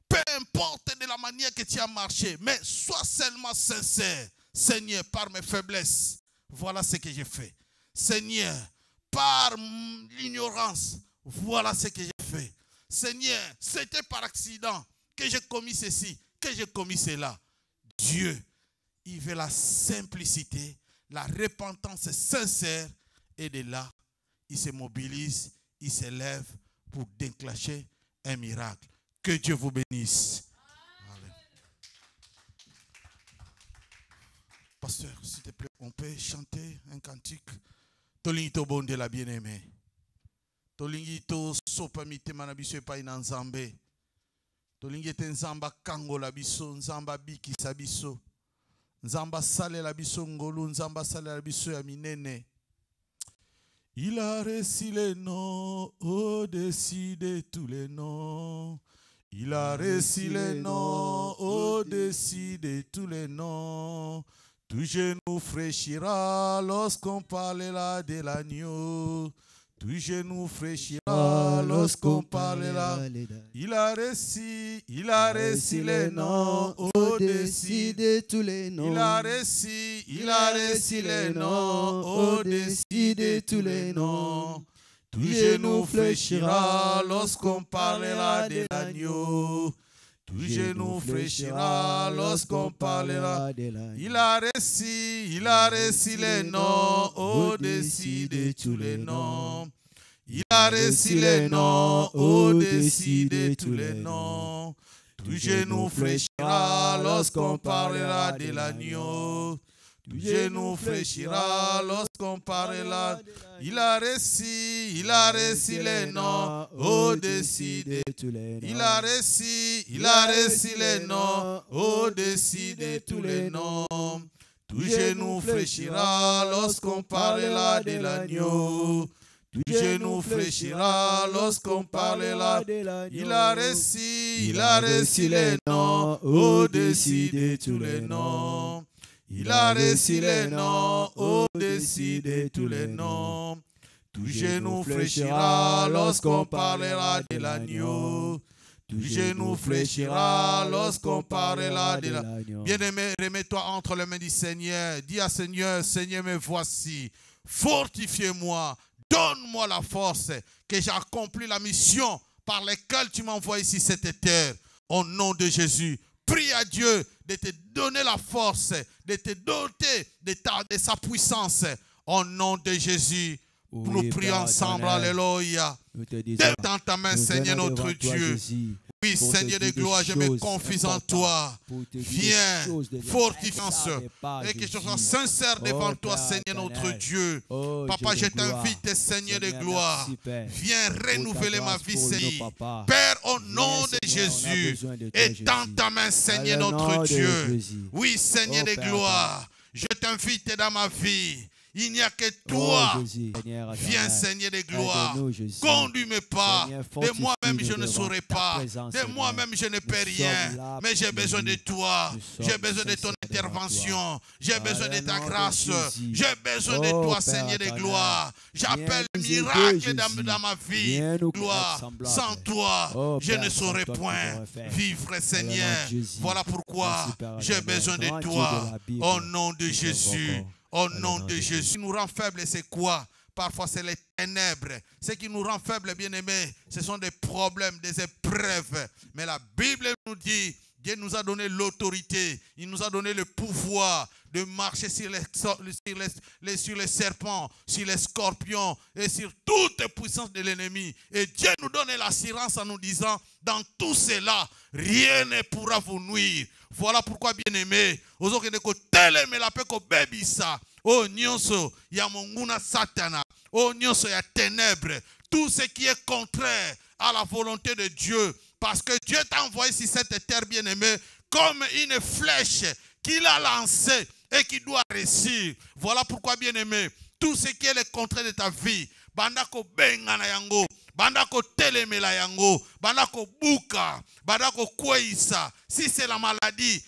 Speaker 2: peu importe de la manière que tu as marché, mais sois seulement sincère. Seigneur, par mes faiblesses, voilà ce que j'ai fait. Seigneur, par l'ignorance, voilà ce que j'ai fait. Seigneur, c'était par accident que j'ai commis ceci, que j'ai commis cela. Dieu, il veut la simplicité, la repentance sincère, et de là, il se mobilise, il se lève pour déclencher un miracle. Que Dieu vous bénisse. Amen. Pasteur, s'il te plaît, on peut chanter un cantique. Tolingi to bonde la bien-aimée. Tolingi to sopamite manabiso pa inanzambe. Tolingi te nzamba kango la biso, nzamba biki sabiso. Nzamba sale la biso ngolu, nzamba sale la biso ya minene. Il a reçu les noms au-dessus de tous les noms. Il a reçu les noms au-dessus de tous les noms. Tout genou fléchira lorsqu'on parlera de l'agneau. Tout genou fléchira lorsqu'on parlera. Il a reçu les noms au-dessus de tous les noms. Il a reçu les noms au-dessus de tous les noms. Tout genou fléchira lorsqu'on parlera de l'agneau. Tout genou fléchira lorsqu'on parlera de l'agneau. Il a reçu les noms au-dessus de tous les noms. Il a reçu les noms au-dessus de tous les noms. Tout genou fléchira lorsqu'on parlera de l'agneau. Tout genou fléchira lorsqu'on parlera. Il a reçu les noms au-dessus de tous les noms. Il a reçu les noms au-dessus de tous les noms. Tout genou fléchira lorsqu'on parlera de l'agneau. Tout genou fléchira lorsqu'on parlera de l'agneau. Il a reçu les noms au-dessus de tous les noms. Il a reçu les noms au-dessus de tous les noms. Tout genou fléchira lorsqu'on parlera de l'agneau. Tout genou fléchira lorsqu'on parlera de l'agneau. Bien-aimé, remets-toi entre les mains du Seigneur. Dis à Seigneur, Seigneur, me voici. Fortifiez-moi. Donne-moi la force que j'ai accompli la mission par laquelle tu m'envoies ici cette terre. Au nom de Jésus. Prie à Dieu de te donner la force, de te doter de sa puissance. Au nom de Jésus, oui, nous prions ensemble. Alléluia. Dans ta main, Seigneur notre Dieu. Oui, Seigneur de gloire, je me confie en toi. Viens, fortifiance. Et que je sois sincère devant toi, Seigneur notre Dieu. Papa, je t'invite, Seigneur de gloire. Viens renouveler ma vie, Seigneur. Père, au nom de Jésus. Et dans ta main, Seigneur notre Dieu. Oui, Seigneur de gloire. Je t'invite dans ma vie. Il n'y a que toi.
Speaker 1: Oh, Jésus. Seigneur
Speaker 2: Viens,
Speaker 1: éternel.
Speaker 2: Seigneur des gloires.
Speaker 1: Aide-nous, Jésus.
Speaker 2: Conduis-moi pas.
Speaker 1: Seigneur,
Speaker 2: De moi-même, je
Speaker 1: fortifie-nous
Speaker 2: ne
Speaker 1: devant
Speaker 2: saurais
Speaker 1: ta
Speaker 2: pas.
Speaker 1: présence,
Speaker 2: De
Speaker 1: Seigneur.
Speaker 2: moi-même, je ne peux
Speaker 1: Nous
Speaker 2: rien.
Speaker 1: sommes là
Speaker 2: Mais j'ai
Speaker 1: pour
Speaker 2: besoin de
Speaker 1: nous.
Speaker 2: toi.
Speaker 1: Nous
Speaker 2: J'ai
Speaker 1: sommes
Speaker 2: besoin de ton
Speaker 1: sincères devant
Speaker 2: intervention. J'ai besoin de ta
Speaker 1: Au nom de
Speaker 2: grâce.
Speaker 1: Jésus.
Speaker 2: J'ai besoin de
Speaker 1: Oh,
Speaker 2: toi,
Speaker 1: Père
Speaker 2: Seigneur des
Speaker 1: éternel.
Speaker 2: gloires. J'appelle
Speaker 1: Viens nous
Speaker 2: miracle
Speaker 1: aider,
Speaker 2: dans
Speaker 1: Jésus.
Speaker 2: ma vie.
Speaker 1: Viens nous
Speaker 2: Gloire.
Speaker 1: être semblables.
Speaker 2: Sans toi,
Speaker 1: Oh,
Speaker 2: je
Speaker 1: Père,
Speaker 2: ne
Speaker 1: sans
Speaker 2: saurais
Speaker 1: toi, nous
Speaker 2: point
Speaker 1: pouvons faire.
Speaker 2: vivre, Seigneur.
Speaker 1: nom de Jésus.
Speaker 2: Voilà pourquoi
Speaker 1: Merci, Père
Speaker 2: j'ai
Speaker 1: éternel.
Speaker 2: besoin de
Speaker 1: Grand Dieu
Speaker 2: toi.
Speaker 1: de la Bible.
Speaker 2: Au nom de
Speaker 1: Nous
Speaker 2: Jésus.
Speaker 1: t'invoquons.
Speaker 2: Au
Speaker 1: Dans
Speaker 2: nom
Speaker 1: le nom
Speaker 2: de
Speaker 1: de
Speaker 2: Jésus. Ce qui nous rend faibles, c'est quoi? Parfois, c'est les ténèbres. Ce qui nous rend faibles, bien-aimés, ce sont des problèmes, des épreuves. Mais la Bible nous dit, Dieu nous a donné l'autorité. Il nous a donné le pouvoir de marcher sur les serpents, sur les scorpions et sur toute puissance de l'ennemi. Et Dieu nous donne l'assurance en nous disant, dans tout cela, rien ne pourra vous nuire. Voilà pourquoi, bien-aimés, oh nyonso ya monguna satana, oh nyonso ya ténèbres, tout ce qui est contraire à la volonté de Dieu, parce que Dieu t'a envoyé sur cette terre, bien-aimée, comme une flèche qu'il a lancée et qui doit réussir. Voilà pourquoi, bien-aimé, tout ce qui est le contraire de ta vie, bandako benga na yango, bandako telemela yango, bandako buka, bandako kweisa. Si c'est la maladie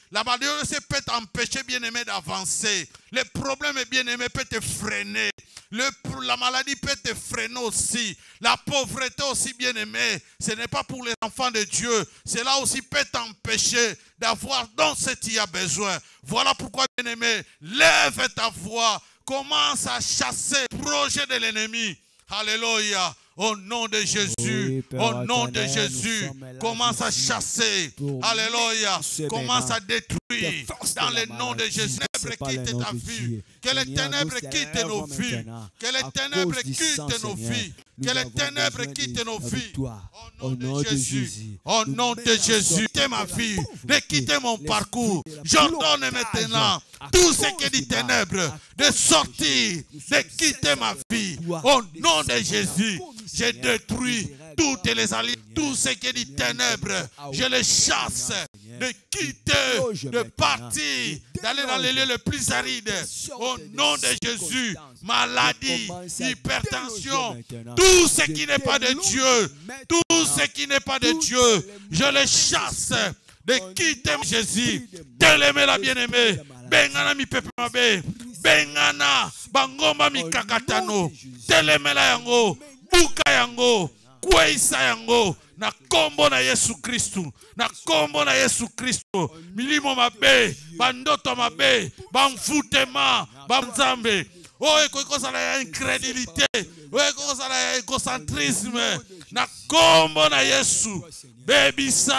Speaker 2: peut t'empêcher, bien-aimé, d'avancer. Le problème, bien-aimé, peut te freiner. La maladie peut te freiner aussi. La pauvreté aussi, bien-aimé, ce n'est pas pour les enfants de Dieu. Cela aussi peut t'empêcher d'avoir dans ce que tu as besoin. Voilà pourquoi, bien-aimé, lève ta voix. Commence à chasser le projet de l'ennemi. Alléluia. Au nom de Jésus,
Speaker 1: Oui,
Speaker 2: au
Speaker 1: Père
Speaker 2: nom de
Speaker 1: éternel,
Speaker 2: Jésus,
Speaker 1: nous sommes là,
Speaker 2: commence à
Speaker 1: Jésus,
Speaker 2: chasser.
Speaker 1: pour
Speaker 2: Alléluia. Commence à détruire
Speaker 1: les forces
Speaker 2: dans
Speaker 1: de la
Speaker 2: le nom de
Speaker 1: maladie.
Speaker 2: Jésus.
Speaker 1: C'est
Speaker 2: Les
Speaker 1: pas
Speaker 2: ténèbres
Speaker 1: le nom
Speaker 2: quittent ta
Speaker 1: de
Speaker 2: vie.
Speaker 1: Dieu.
Speaker 2: Que les
Speaker 1: Seigneur,
Speaker 2: ténèbres
Speaker 1: nous
Speaker 2: quittent nos
Speaker 1: célébrons
Speaker 2: vies.
Speaker 1: maintenant.
Speaker 2: Que les
Speaker 1: À
Speaker 2: ténèbres
Speaker 1: cause du
Speaker 2: quittent
Speaker 1: sang,
Speaker 2: nos
Speaker 1: Seigneur,
Speaker 2: vies.
Speaker 1: nous
Speaker 2: Que les
Speaker 1: avons
Speaker 2: ténèbres
Speaker 1: besoin
Speaker 2: quittent
Speaker 1: de
Speaker 2: nos
Speaker 1: la
Speaker 2: vies.
Speaker 1: victoire.
Speaker 2: Au nom de Jésus. Au
Speaker 1: Nous
Speaker 2: nom de
Speaker 1: menaçons
Speaker 2: Jésus. Quittez ma
Speaker 1: la
Speaker 2: vie.
Speaker 1: pauvreté,
Speaker 2: De quitter mon
Speaker 1: l'esprit
Speaker 2: parcours.
Speaker 1: de la
Speaker 2: J'ordonne
Speaker 1: blocage
Speaker 2: maintenant
Speaker 1: à
Speaker 2: tout ce
Speaker 1: cause
Speaker 2: qui est du
Speaker 1: du mal,
Speaker 2: ténèbre
Speaker 1: à
Speaker 2: de
Speaker 1: cause
Speaker 2: sortir,
Speaker 1: nous
Speaker 2: de
Speaker 1: sommes
Speaker 2: quitter ma
Speaker 1: sincères
Speaker 2: vie.
Speaker 1: toi,
Speaker 2: Au
Speaker 1: des
Speaker 2: nom de
Speaker 1: signes
Speaker 2: Jésus,
Speaker 1: promis,
Speaker 2: je
Speaker 1: Seigneur,
Speaker 2: détruis
Speaker 1: des règles,
Speaker 2: toutes les alliances,
Speaker 1: Seigneur.
Speaker 2: tout ce qui est du
Speaker 1: Seigneur,
Speaker 2: ténèbre.
Speaker 1: nous
Speaker 2: Je les
Speaker 1: sommes
Speaker 2: chasse
Speaker 1: Seigneur.
Speaker 2: de quitter,
Speaker 1: Déloge
Speaker 2: de
Speaker 1: maintenant.
Speaker 2: partir, d'aller dans les lieux les plus arides. Au nom de Jésus, maladie,
Speaker 1: Commence à
Speaker 2: hypertension,
Speaker 1: déloger maintenant.
Speaker 2: tout ce
Speaker 1: Je
Speaker 2: qui n'est pas de
Speaker 1: déloge
Speaker 2: Dieu,
Speaker 1: maintenant.
Speaker 2: tout ce qui n'est pas de
Speaker 1: Toutes
Speaker 2: Dieu,
Speaker 1: les
Speaker 2: je les
Speaker 1: mauvais
Speaker 2: chasse
Speaker 1: esprits.
Speaker 2: de quitter
Speaker 1: Au
Speaker 2: Jésus.
Speaker 1: nom de
Speaker 2: Télémé la
Speaker 1: Esprit
Speaker 2: bien-aimée,
Speaker 1: de maladie.
Speaker 2: bengana mi pepe mabe, bengana, bangoma mi kakatano, télémé la yango, buka yango, kweisa yango, na kombo na Yesu Kristu, na kombo na Yesu Kristu, milimo mabe, bandoto mabe, bamfutema, bamzambe. Oh, ekozala ya incrédulité, oh, ekozala ya égocentrisme, na kombo na Yesu, bebisa,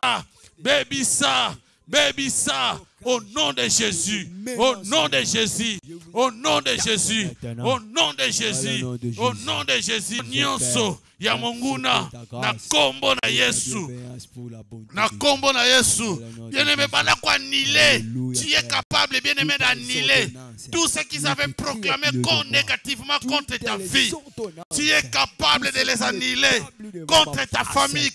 Speaker 2: bebisa, bebisa, au nom de Jésus, au nom de Jésus, au nom de Jésus, au nom de Jésus, au nom de Jésus, nyonso ya monguna, na kombo na Yesu, na kombo na Yesu, bien-aimé, bana kwa annihiler, tu es capable, bien-aimé, d'annihiler tout ce qu'ils avaient proclamé négativement contre ta vie. Tu es capable de les annihiler contre ta famille.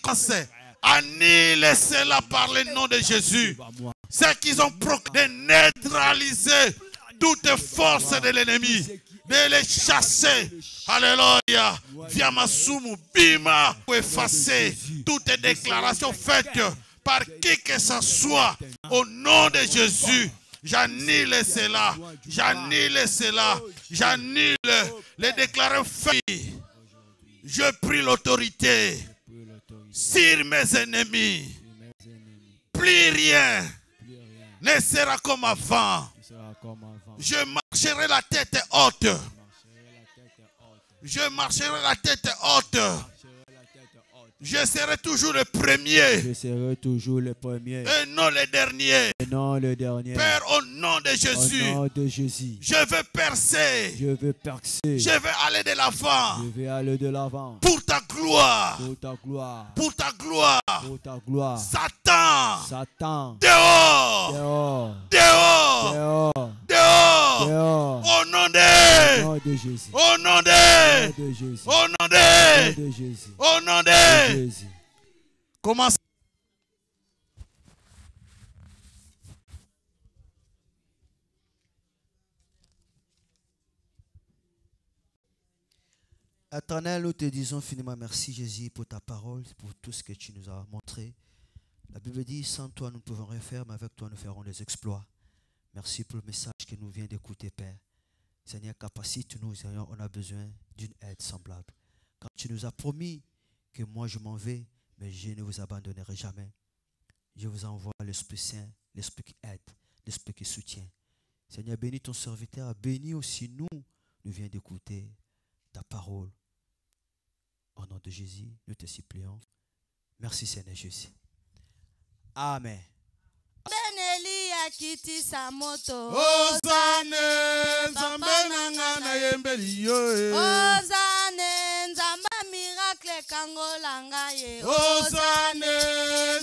Speaker 2: Annihile cela par le nom de Jésus. C'est qu'ils ont proclamé de neutraliser toutes les forces de l'ennemi, de les chasser. Alléluia. Via Masumu, Bima, pour effacer toutes les déclarations faites par qui que ce soit. Au nom de Jésus, j'annule cela. J'annule cela. J'annule les déclarations faites. Je prie l'autorité sur mes ennemis. Plus rien ne sera comme avant. Je marcherai la tête haute. Je marcherai la tête haute. Je serai toujours le premier.
Speaker 1: Je serai toujours le premier.
Speaker 2: Et non le dernier.
Speaker 1: Et non le dernier.
Speaker 2: Père, au nom de Jésus.
Speaker 1: Au nom de Jésus.
Speaker 2: Je veux percer.
Speaker 1: Je veux percer.
Speaker 2: Je veux aller de l'avant.
Speaker 1: Je vais aller de l'avant.
Speaker 2: Pour ta gloire.
Speaker 1: Pour ta gloire.
Speaker 2: Pour ta gloire.
Speaker 1: Pour ta gloire.
Speaker 2: Satan.
Speaker 1: Satan.
Speaker 2: Dehors.
Speaker 1: Dehors.
Speaker 2: Dehors.
Speaker 1: Dehors.
Speaker 2: Dehors.
Speaker 1: Dehors.
Speaker 2: Au nom de.
Speaker 1: Au nom de Jésus.
Speaker 2: Au nom
Speaker 1: Au
Speaker 2: de.
Speaker 1: nom de Jésus.
Speaker 2: Au nom
Speaker 1: Au nom
Speaker 2: de.
Speaker 1: de Jésus.
Speaker 2: Au nom de.
Speaker 1: Jésus.
Speaker 2: Commence.
Speaker 1: Éternel, nous te disons finiment merci, Jésus, pour ta parole, pour tout ce que tu nous as montré. La Bible dit, sans toi, nous ne pouvons rien faire, mais avec toi, nous ferons des exploits. Merci pour le message que nous vient d'écouter, Père. Seigneur, capacite-nous, Seigneur, on a besoin d'une aide semblable. Quand tu nous as promis que moi, je m'en vais, mais je ne vous abandonnerai jamais. Je vous envoie l'Esprit Saint, l'Esprit qui aide, l'Esprit qui soutient. Seigneur, bénis ton serviteur, bénis aussi nous viens d'écouter ta parole. Au nom de Jésus, nous te supplions. Merci Seigneur Jésus. Amen.
Speaker 3: Beneli akiti sa moto.
Speaker 2: Ozane Zambena na yembeli yo.
Speaker 3: Ozane Nzamba miracle kangolanga ye.
Speaker 2: Ozane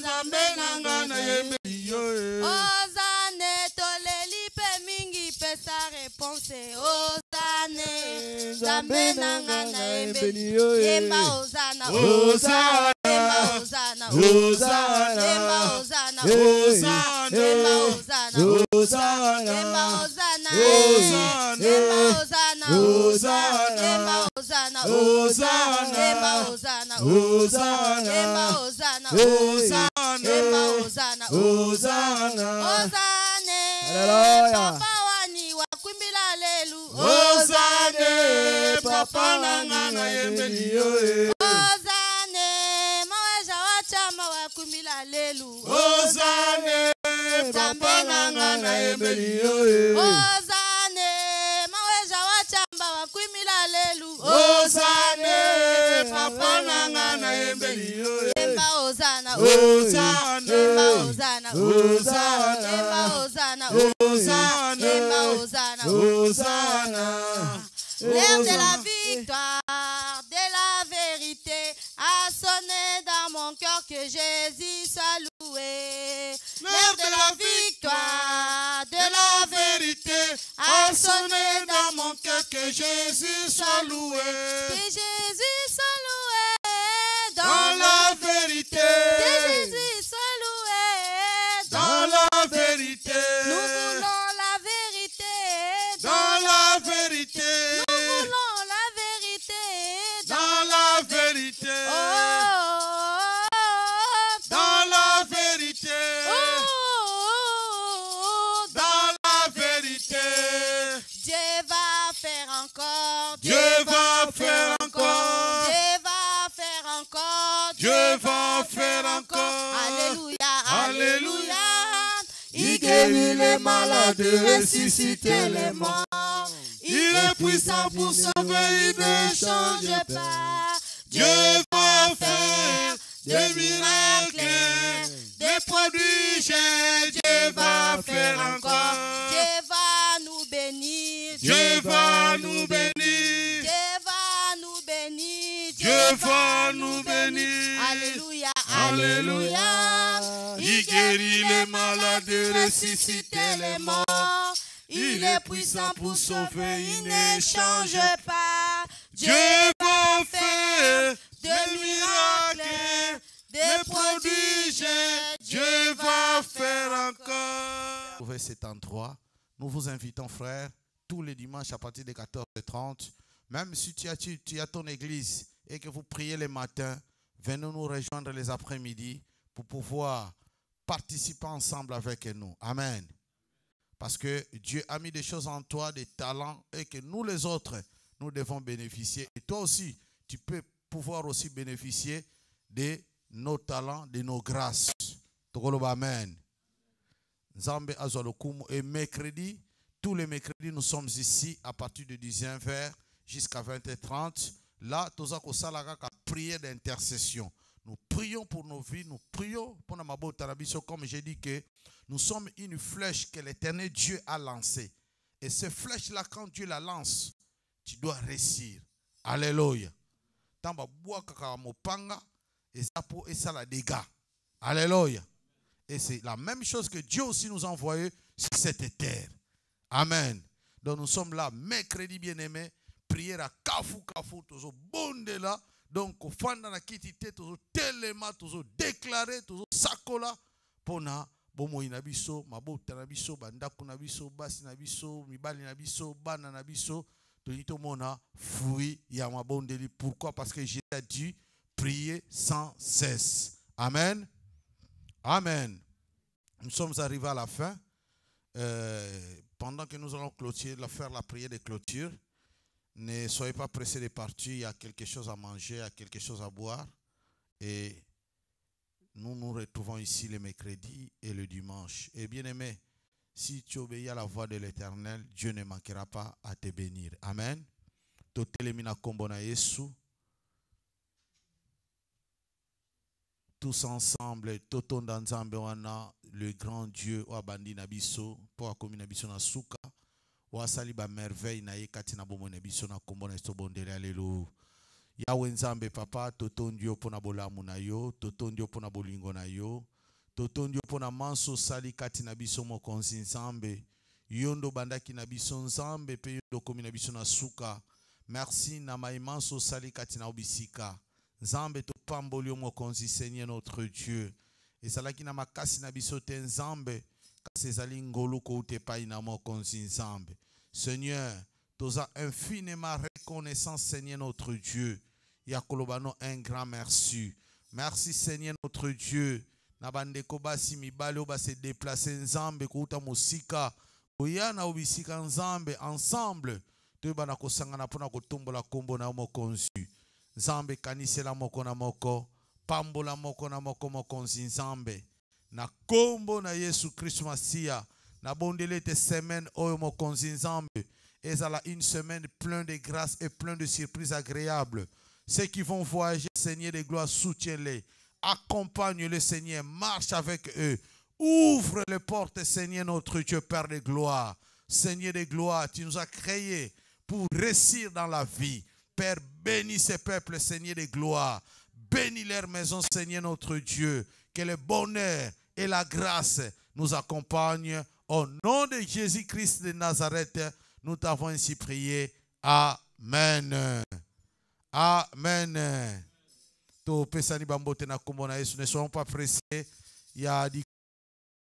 Speaker 2: Zambena na yembeli yo.
Speaker 3: Ozane toleli pe mingi pe sa réponse. Ozane Zambena na yembeli yo. Yemba Ozana.
Speaker 2: Ozana.
Speaker 3: Ozana.
Speaker 2: Ozana.
Speaker 3: Yemba Ozana.
Speaker 2: Ozana.
Speaker 3: Yemba Ozana.
Speaker 2: Ozana.
Speaker 3: Yemba Ozana.
Speaker 2: Ozana.
Speaker 3: Yemba Ozana.
Speaker 2: Ozana.
Speaker 3: Yemba Ozana.
Speaker 2: Ozana.
Speaker 3: Yemba Ozana.
Speaker 2: Ozana.
Speaker 3: Yemba Ozana.
Speaker 2: Ozana.
Speaker 3: Yemba Ozana.
Speaker 2: Ozana.
Speaker 3: Ozane.
Speaker 1: Hallelujah.
Speaker 3: Papa wani wakwimbila lelu.
Speaker 2: Ozane papa nanga yembeli yo.
Speaker 3: Ozane maweja wachama wakwimbila lelu.
Speaker 2: Ozane papa nanga yembeli yo.
Speaker 3: Ozane maweja wachamba wakwimila lelu.
Speaker 2: Ozane papa nanga yembeli yo.
Speaker 3: Yemba Ozana.
Speaker 2: Ozane.
Speaker 3: Yemba Ozana.
Speaker 2: Ozana.
Speaker 3: Yemba Ozana.
Speaker 2: Ozana.
Speaker 3: Yemba Ozana.
Speaker 2: Ozana.
Speaker 3: L'heure de la victoire, de la vérité a sonné dans mon cœur, que Jésus soit loué. L'heure de la victoire, de la vérité a sonné dans mon cœur,
Speaker 2: que Jésus soit loué.
Speaker 3: que Jésus soit loué
Speaker 2: Dans la vérité.
Speaker 3: que Jésus soit loué
Speaker 2: Dans la vérité.
Speaker 3: Nous voulons la vérité
Speaker 2: Dans la vérité.
Speaker 3: Nous voulons la vérité
Speaker 2: Dans la vérité.
Speaker 3: Oh,
Speaker 2: Dans la vérité. Dans la vérité.
Speaker 3: Dieu va faire encore.
Speaker 2: Dieu va faire encore.
Speaker 3: Dieu va faire encore.
Speaker 2: Dieu va faire encore.
Speaker 3: Alléluia.
Speaker 2: Alléluia.
Speaker 3: Il guérit les malades, ressuscite les morts.
Speaker 2: Il est puissant pour sauver, il ne change pas.
Speaker 3: Dieu va faire des miracles, des prodiges. Dieu va faire encore. Dieu va nous bénir.
Speaker 2: Dieu va nous bénir.
Speaker 3: Dieu va nous bénir.
Speaker 2: Dieu va nous bénir.
Speaker 3: Alléluia.
Speaker 2: Alléluia. Il guérit les malades, ressuscite les morts.
Speaker 3: Il est puissant pour sauver, il ne change pas.
Speaker 2: Dieu va faire
Speaker 3: des miracles, des prodiges.
Speaker 2: Dieu va faire encore. Trouvez cet endroit. Nous vous invitons, frères, tous les dimanches à partir de 14h30. Même si tu as ton église et que vous priez les matins, venez nous rejoindre les après-midi pour pouvoir participer ensemble avec nous. Amen. Parce que Dieu a mis des choses en toi, des talents, et que nous les autres, nous devons bénéficier. Et toi aussi, tu peux pouvoir aussi bénéficier de nos talents, de nos grâces. Amen. Nzambe azwalokumu. Et mercredi, tous les mercredis, nous sommes ici à partir de 19h jusqu'à 20h30. Là, nous avons prière d'intercession. Nous prions pour nos vies, nous prions pour nos mabos tarabiso, comme j'ai dit que nous sommes une flèche que l'éternel Dieu a lancée. Et cette flèche-là, quand Dieu la lance, tu dois réussir. Alléluia. Tamba bois kaka mopanga et ça pour et ça la dégâts. Alléluia. Et c'est la même chose que Dieu aussi nous a envoyé sur cette terre. Amen. Donc nous sommes là mercredi bien-aimé, prière à Kafou Kafou, toujours bonde là. Donc, au fond de la kitité, toujours téléma, toujours déclaré, toujours sakola, pona, bomo inabiso, mabo tanabiso, bandaku nabiso, basi nabiso, mibali nabiso, bana nabiso. Pourquoi? Parce que Jésus a dit prier sans cesse. Amen. Amen. Nous sommes arrivés à la fin. Pendant que nous allons faire la prière de clôture, ne soyez pas pressés de partir. Il y a quelque chose à manger, il y a quelque chose à boire. Et nous nous retrouvons ici le mercredi et le dimanche. Et bien aimé, si tu obéis à la voix de l'Éternel, Dieu ne manquera pas à te bénir. Amen. Tous ensemble, le grand Dieu, Wabandi Nabiso, pour la Nabiso na Souka, Wasali ba merveille na yekati na bomo Nabiso na kombona estobondele, alléluia. Yahweh Nzambe papa, toton Dieu pona bolamu na yo, toton Dieu pona bolingo na yo, toton Dieu pona manso sali kati na biso mokonzi Nzambe, yondo bandaki na biso Nzambe pe yondo komi na biso na Souka. Merci na maimanso sali kati na obisika. Nzambe to pambolio mokonzi Seigneur notre Dieu. Et salaki na makasi na biso te Nzambe, kasi zali ngolu ko utepai na mokonzi Nzambe. Seigneur, toza infiniment reconnaissant Seigneur notre Dieu. Yakolobano un grand merci. Merci Seigneur notre Dieu. Nabande kobasi mibalo ba se déplacer Nzambe ko uta musika. Oyana obisika Nzambe ensemble. Te bana ko sangana pona ko tombola kombo na mokonzi. Nzambe kanisela moko na moko, pambola moko na moko mokonzi Nzambe. Na kombo na Yesu Christ Masia, na bondele te semaine oyo mokonzi Nzambe. Ezala une semaine pleine de grâce et pleine de surprises agréables. Ceux qui vont voyager, Seigneur de gloire, soutiens-les. Accompagne-les, Seigneur, marche avec eux. Ouvre les portes, Seigneur notre Dieu, Père de gloire. Seigneur de gloire, tu nous as créés pour réussir dans la vie. Père, bénis ces peuples, Seigneur de gloire. Bénis leur maison, Seigneur notre Dieu. Que le bonheur et la grâce nous accompagnent. Au nom de Jésus-Christ de Nazareth, nous t'avons ainsi prié. Amen. Amen. Ne soyons pas pressés. Il y a